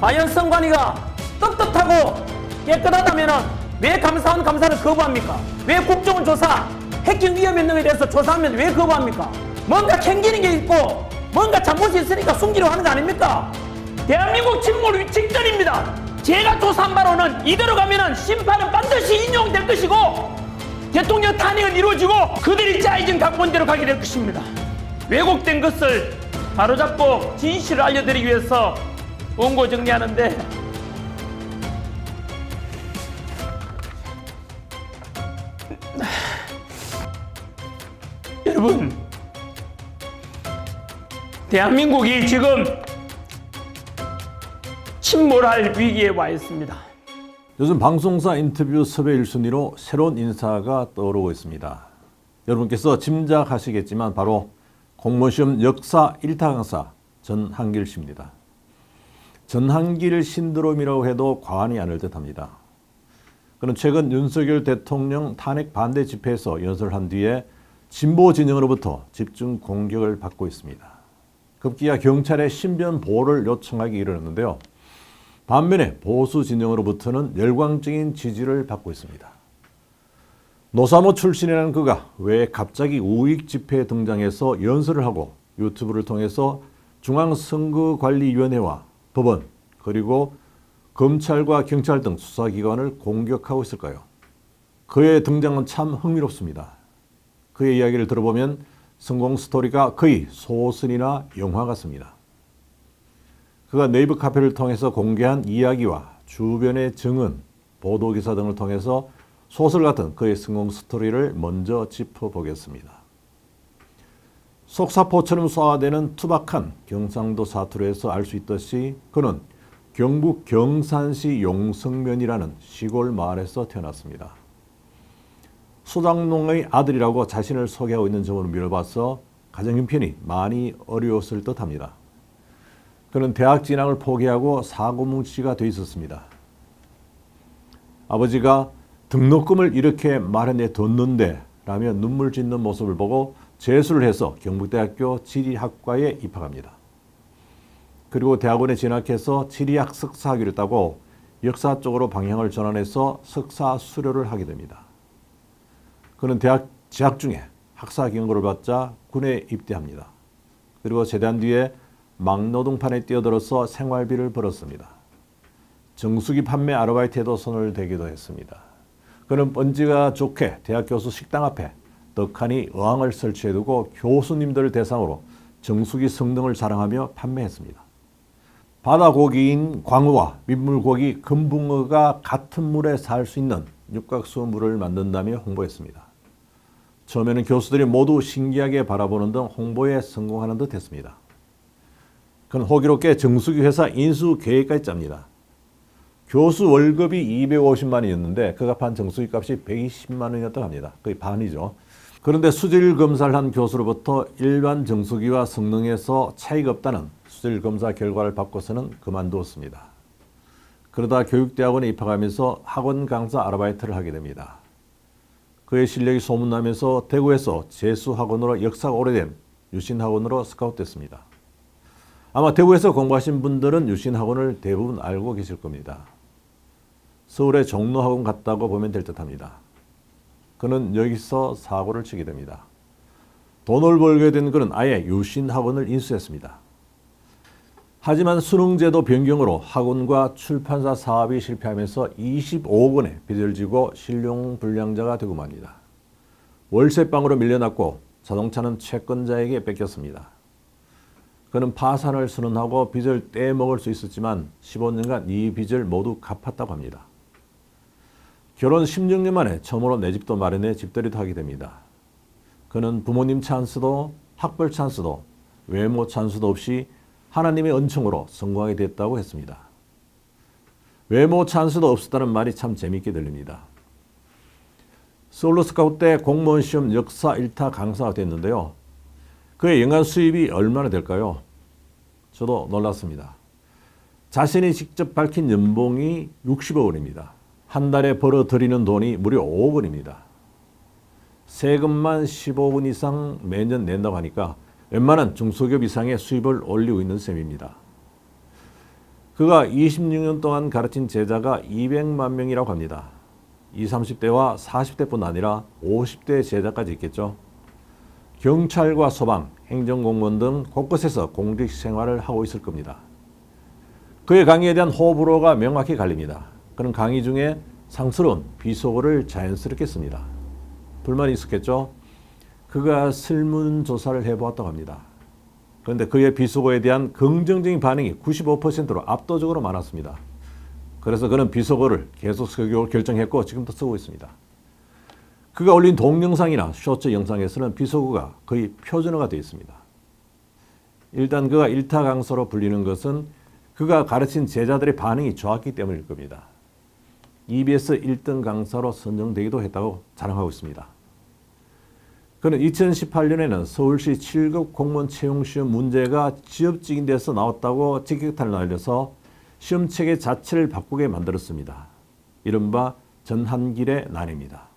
과연 선관위가 떳떳하고 깨끗하다면 왜 감사원 감사를 거부합니까? 왜 국정원 조사, 해킹 위험 있는 것에 대해서 조사하면 왜 거부합니까? 뭔가 챙기는 게 있고 뭔가 잘못이 있으니까 숨기려고 하는 거 아닙니까? 대한민국 침몰 직전입니다. 제가 조사한 바로는 이대로 가면은 심판은 반드시 인용될 것이고 대통령 탄핵은 이루어지고 그들이 짜여진 각본대로 가게 될 것입니다. 왜곡된 것을 바로잡고 진실을 알려드리기 위해서 원고 정리하는데 여러분, 대한민국이 지금 침몰할 위기에 와 있습니다. 요즘 방송사 인터뷰 섭외 1순위로 새로운 인사가 떠오르고 있습니다. 여러분께서 짐작하시겠지만 바로 공무원시험 역사 1타 강사 전한길 씨입니다. 전한길 신드롬이라고 해도 과언이 아닐 듯합니다. 그는 최근 윤석열 대통령 탄핵 반대 집회에서 연설한 뒤에 진보 진영으로부터 집중 공격을 받고 있습니다. 급기야 경찰에 신변 보호를 요청하기 이르렀는데요. 반면에 보수 진영으로부터는 열광적인 지지를 받고 있습니다. 노사모 출신이라는 그가 왜 갑자기 우익 집회에 등장해서 연설을 하고 유튜브를 통해서 중앙선거관리위원회와 법원 그리고 검찰과 경찰 등 수사기관을 공격하고 있을까요? 그의 등장은 참 흥미롭습니다. 그의 이야기를 들어보면 성공 스토리가 거의 소설이나 영화 같습니다. 그가 네이버 카페를 통해서 공개한 이야기와 주변의 증언, 보도기사 등을 통해서 소설 같은 그의 성공 스토리를 먼저 짚어보겠습니다. 속사포처럼 쏘아대는 투박한 경상도 사투리에서 알 수 있듯이 그는 경북 경산시 용성면이라는 시골 마을에서 태어났습니다. 소장농의 아들이라고 자신을 소개하고 있는 점으로 미뤄봐서 가정 형편이 많이 어려웠을 듯합니다. 그는 대학 진학을 포기하고 사고뭉치가 돼 있었습니다. 아버지가 등록금을 이렇게 마련해 뒀는데 라며 눈물 짓는 모습을 보고 재수를 해서 경북대학교 지리학과에 입학합니다. 그리고 대학원에 진학해서 지리학 석사학위를 따고 역사 쪽으로 방향을 전환해서 석사 수료를 하게 됩니다. 그는 대학 재학 중에 학사 경고를 받자 군에 입대합니다. 그리고 제대한 뒤에 막노동판에 뛰어들어서 생활비를 벌었습니다. 정수기 판매 아르바이트에도 손을 대기도 했습니다. 그는 번지가 좋게 대학 교수 식당 앞에 떡하니 어항을 설치해두고 교수님들을 대상으로 정수기 성능을 자랑하며 판매했습니다. 바다고기인 광어와 민물고기 금붕어가 같은 물에 살 수 있는 육각수물을 만든다며 홍보했습니다. 처음에는 교수들이 모두 신기하게 바라보는 등 홍보에 성공하는 듯 했습니다. 그는 호기롭게 정수기 회사 인수 계획까지 짭니다. 교수 월급이 250만 원이었는데 그가 판 정수기 값이 120만 원이었다고 합니다. 거의 반이죠. 그런데 수질 검사를 한 교수로부터 일반 정수기와 성능에서 차이가 없다는 수질 검사 결과를 받고서는 그만두었습니다. 그러다 교육대학원에 입학하면서 학원 강사 아르바이트를 하게 됩니다. 그의 실력이 소문나면서 대구에서 재수학원으로 역사가 오래된 유신학원으로 스카웃됐습니다. 아마 대구에서 공부하신 분들은 유신학원을 대부분 알고 계실 겁니다. 서울의 종로학원 같다고 보면 될 듯합니다. 그는 여기서 사고를 치게 됩니다. 돈을 벌게 된 그는 아예 유신학원을 인수했습니다. 하지만 수능제도 변경으로 학원과 출판사 사업이 실패하면서 25억 원의 빚을 지고 신용불량자가 되고 맙니다. 월세방으로 밀려났고 자동차는 채권자에게 뺏겼습니다. 그는 파산을 선언하고 빚을 떼먹을 수 있었지만 15년간 이 빚을 모두 갚았다고 합니다. 결혼 16년 만에 처음으로 내 집도 마련해 집들이도 하게 됩니다. 그는 부모님 찬스도 학벌 찬스도 외모 찬스도 없이 하나님의 은총으로 성공하게 됐다고 했습니다. 외모 찬스도 없었다는 말이 참 재미있게 들립니다. 서울로 스카웃 때 공무원 시험 역사 1타 강사가 됐는데요. 그의 연간 수입이 얼마나 될까요? 저도 놀랐습니다. 자신이 직접 밝힌 연봉이 60억 원입니다. 한 달에 벌어들이는 돈이 무려 5억 원입니다. 세금만 15억 원 이상 매년 낸다고 하니까 웬만한 중소기업 이상의 수입을 올리고 있는 셈입니다. 그가 26년 동안 가르친 제자가 200만 명이라고 합니다. 20, 30대와 40대뿐 아니라 50대 제자까지 있겠죠. 경찰과 소방, 행정공무원 등 곳곳에서 공직 생활을 하고 있을 겁니다. 그의 강의에 대한 호불호가 명확히 갈립니다. 그는 강의 중에 상스러운 비속어를 자연스럽게 씁니다. 불만이 있었겠죠. 그가 설문조사를 해보았다고 합니다. 그런데 그의 비속어에 대한 긍정적인 반응이 95%로 압도적으로 많았습니다. 그래서 그는 비속어를 계속 쓰기로 결정했고 지금도 쓰고 있습니다. 그가 올린 동영상이나 쇼츠 영상에서는 비속어가 거의 표준어가 되어 있습니다. 일단 그가 일타 강사로 불리는 것은 그가 가르친 제자들의 반응이 좋았기 때문일 겁니다. EBS 1등 강사로 선정되기도 했다고 자랑하고 있습니다. 그는 2018년에는 서울시 7급 공무원 채용시험 문제가 지엽직인데서 나왔다고 직격탄을 날려서 시험체계 자체를 바꾸게 만들었습니다. 이른바 전한길의 난입니다.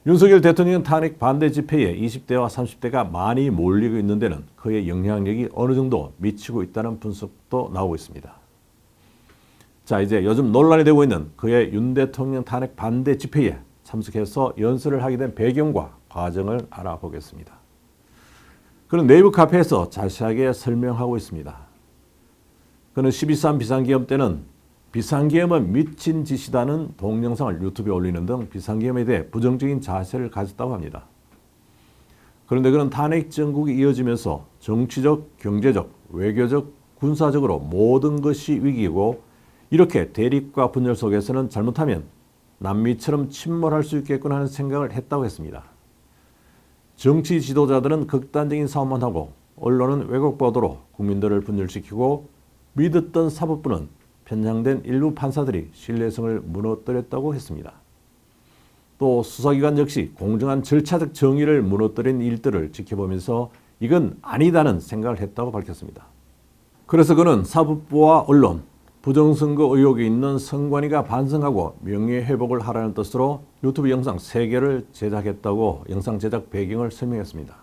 윤석열 대통령 탄핵 반대 집회에 20대와 30대가 많이 몰리고 있는 데는 그의 영향력이 어느 정도 미치고 있다는 분석도 나오고 있습니다. 자, 이제 요즘 논란이 되고 있는 그의 윤 대통령 탄핵 반대 집회에 참석해서 연설을 하게 된 배경과 과정을 알아보겠습니다. 그는 네이버 카페에서 자세하게 설명하고 있습니다. 그는 12.3 비상계엄 때는 비상계엄은 미친 짓이라는 동영상을 유튜브에 올리는 등 비상계엄에 대해 부정적인 자세를 가졌다고 합니다. 그런데 그는 탄핵 정국이 이어지면서 정치적, 경제적, 외교적, 군사적으로 모든 것이 위기이고 이렇게 대립과 분열 속에서는 잘못하면 남미처럼 침몰할 수 있겠구나 하는 생각을 했다고 했습니다. 정치 지도자들은 극단적인 싸움만 하고 언론은 왜곡 보도로 국민들을 분열시키고 믿었던 사법부는 편향된 일부 판사들이 신뢰성을 무너뜨렸다고 했습니다. 또 수사기관 역시 공정한 절차적 정의를 무너뜨린 일들을 지켜보면서 이건 아니다는 생각을 했다고 밝혔습니다. 그래서 그는 사법부와 언론, 부정선거 의혹이 있는 선관위가 반성하고 명예회복을 하라는 뜻으로 유튜브 영상 3개를 제작했다고 영상 제작 배경을 설명했습니다.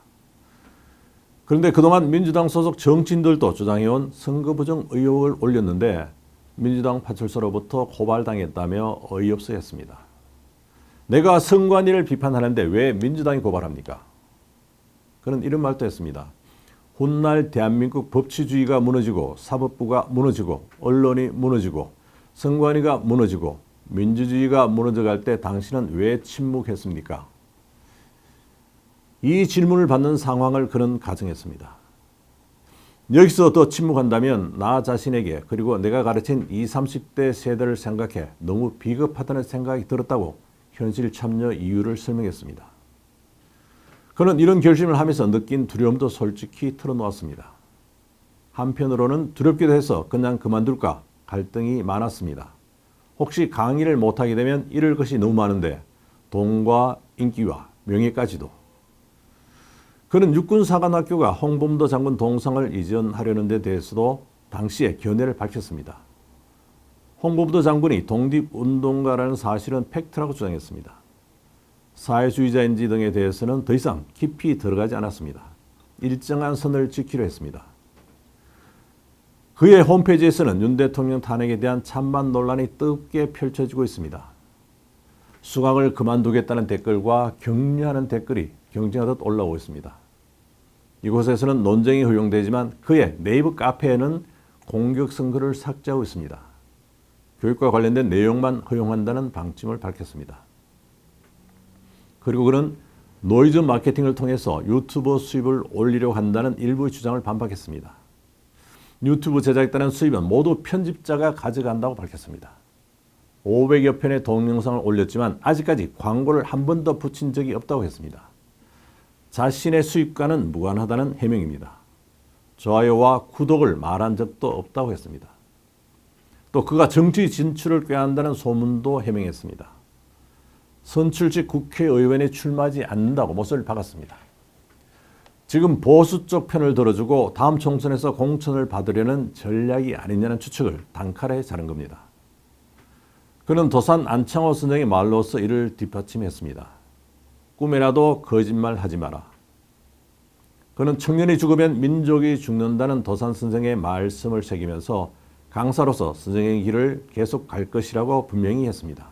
그런데 그동안 민주당 소속 정치인들도 주장해온 선거 부정 의혹을 올렸는데 민주당 파출소로부터 고발당했다며 어이없어 했습니다. 내가 선관위를 비판하는데 왜 민주당이 고발합니까? 그는 이런 말도 했습니다. 훗날 대한민국 법치주의가 무너지고 사법부가 무너지고 언론이 무너지고 선관위가 무너지고 민주주의가 무너져갈 때 당신은 왜 침묵했습니까? 이 질문을 받는 상황을 그는 가정했습니다. 여기서 더 침묵한다면 나 자신에게 그리고 내가 가르친 20, 30대 세대를 생각해 너무 비겁하다는 생각이 들었다고 현실 참여 이유를 설명했습니다. 그는 이런 결심을 하면서 느낀 두려움도 솔직히 털어놓았습니다. 한편으로는 두렵기도 해서 그냥 그만둘까 갈등이 많았습니다. 혹시 강의를 못하게 되면 잃을 것이 너무 많은데 돈과 인기와 명예까지도. 그는 육군사관학교가 홍범도 장군 동상을 이전하려는 데 대해서도 당시에 견해를 밝혔습니다. 홍범도 장군이 독립운동가라는 사실은 팩트라고 주장했습니다. 사회주의자인지 등에 대해서는 더 이상 깊이 들어가지 않았습니다. 일정한 선을 지키려 했습니다. 그의 홈페이지에서는 윤 대통령 탄핵에 대한 찬반 논란이 뜨겁게 펼쳐지고 있습니다. 수강을 그만두겠다는 댓글과 격려하는 댓글이 경쟁하듯 올라오고 있습니다. 이곳에서는 논쟁이 허용되지만 그의 네이버 카페에는 공격성 글을 삭제하고 있습니다. 교육과 관련된 내용만 허용한다는 방침을 밝혔습니다. 그리고 그는 노이즈 마케팅을 통해서 유튜버 수입을 올리려고 한다는 일부의 주장을 반박했습니다. 유튜브 제작에 따른 수입은 모두 편집자가 가져간다고 밝혔습니다. 500여 편의 동영상을 올렸지만 아직까지 광고를 한 번도 붙인 적이 없다고 했습니다. 자신의 수입과는 무관하다는 해명입니다. 좋아요와 구독을 말한 적도 없다고 했습니다. 또 그가 정치 진출을 꾀한다는 소문도 해명했습니다. 선출직 국회의원에 출마하지 않는다고 못을 박았습니다. 지금 보수 쪽 편을 들어주고 다음 총선에서 공천을 받으려는 전략이 아니냐는 추측을 단칼에 자른 겁니다. 그는 도산 안창호 선생의 말로서 이를 뒷받침했습니다. 꿈에라도 거짓말하지 마라. 그는 청년이 죽으면 민족이 죽는다는 도산 선생의 말씀을 새기면서 강사로서 선생의 길을 계속 갈 것이라고 분명히 했습니다.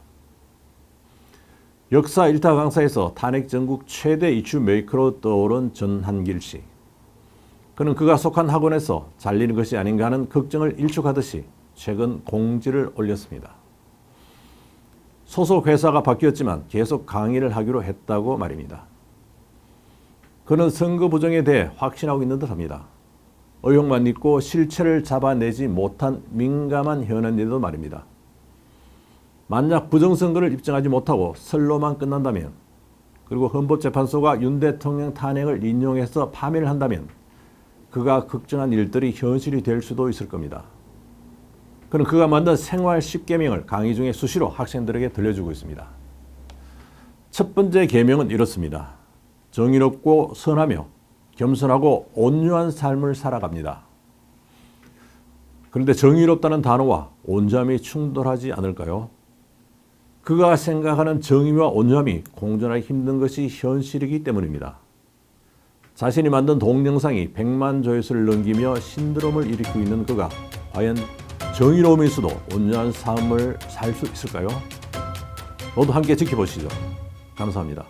역사 일타 강사에서 탄핵 전국 최대 이슈 메이커로 떠오른 전한길 씨. 그는 그가 속한 학원에서 잘리는 것이 아닌가 하는 걱정을 일축하듯이 최근 공지를 올렸습니다. 소속 회사가 바뀌었지만 계속 강의를 하기로 했다고 말입니다. 그는 선거 부정에 대해 확신하고 있는 듯합니다. 의혹만 있고 실체를 잡아내지 못한 민감한 현안인데도 말입니다. 만약 부정선거를 입증하지 못하고 설로만 끝난다면, 그리고 헌법재판소가 윤 대통령 탄핵을 인용해서 파면을 한다면 그가 걱정한 일들이 현실이 될 수도 있을 겁니다. 그는 그가 만든 생활 10계명을 강의 중에 수시로 학생들에게 들려주고 있습니다. 첫 번째 계명은 이렇습니다. 정의롭고 선하며 겸손하고 온유한 삶을 살아갑니다. 그런데 정의롭다는 단어와 온유함이 충돌하지 않을까요? 그가 생각하는 정의와 온유함이 공존하기 힘든 것이 현실이기 때문입니다. 자신이 만든 동영상이 100만 조회수를 넘기며 신드롬을 일으키고 있는 그가 과연 정의로우면서도 온유한 삶을 살 수 있을까요? 모두 함께 지켜보시죠. 감사합니다.